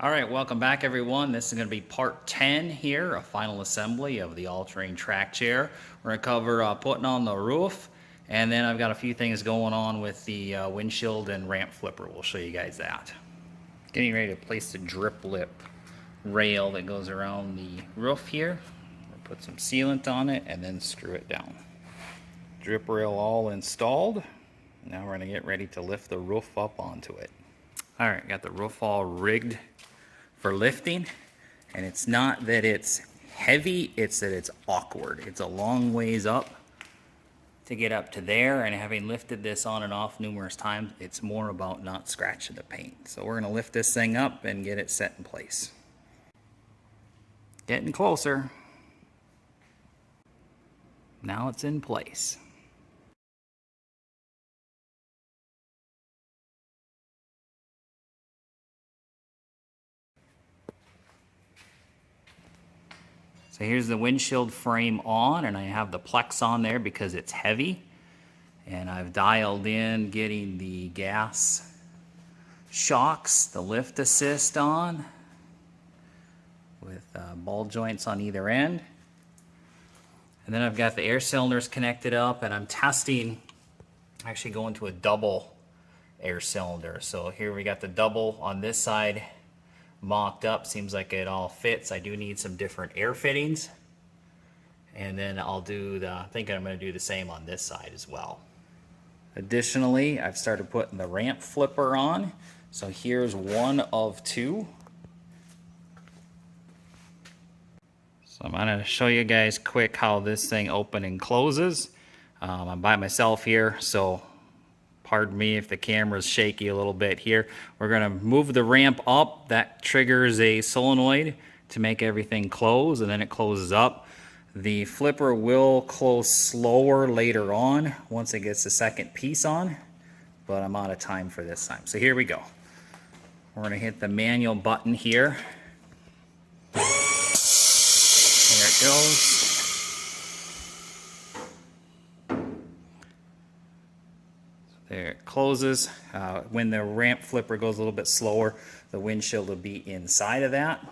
All right, welcome back everyone. This is going to be part 10 here, a final assembly of the all-terrain track chair. We're going to cover putting on the roof, and then I've got a few things going on with the windshield and ramp flipper. We'll show you guys that. Getting ready to place the drip lip rail that goes around the roof here. We'll put some sealant on it and then screw it down. Drip rail all installed. Now we're going to get ready to lift the roof up onto it. All right, got the roof all rigged for lifting, and it's not that it's heavy, it's that it's awkward. It's a long ways up to get up to there, and having lifted this on and off numerous times, it's more about not scratching the paint. So we're going to lift this thing up and get it set in place. Getting closer. Now it's in place. So here's the windshield frame on, and I have the Plex on there because it's heavy. And I've dialed in getting the gas shocks, the lift assist on with ball joints on either end. And then I've got the air cylinders connected up, and I'm testing actually going to a double air cylinder. So here we got the double on this side mocked up. Seems like it all fits. I do need some different air fittings, and then I'll do the, I think I'm going to do the same on this side as well. Additionally, I've started putting the ramp flipper on. So here's one of two. So I'm going to show you guys quick how this thing opens and closes. I'm by myself here, so pardon me if the camera's shaky a little bit here. We're going to move the ramp up. That triggers a solenoid to make everything close, and then it closes up. The flipper will close slower later on once it gets the second piece on, but I'm out of time for this time. So here we go. We're going to hit the manual button here. There it goes. There it closes. When the ramp flipper goes a little bit slower, the windshield will be inside of that.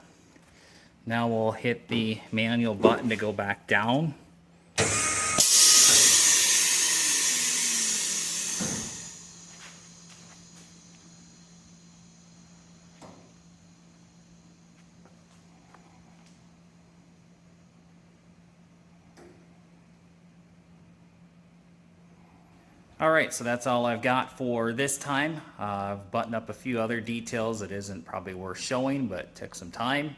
Now we'll hit the manual button to go back down. All right, so that's all I've got for this time. I've buttoned up a few other details that isn't probably worth showing, but took some time.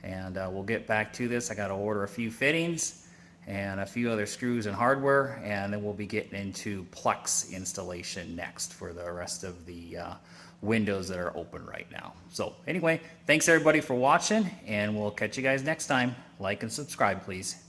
And we'll get back to this. I got to order a few fittings and a few other screws and hardware, and then we'll be getting into Plex installation next for the rest of the windows that are open right now. So anyway, thanks everybody for watching, and we'll catch you guys next time. Like and subscribe, please.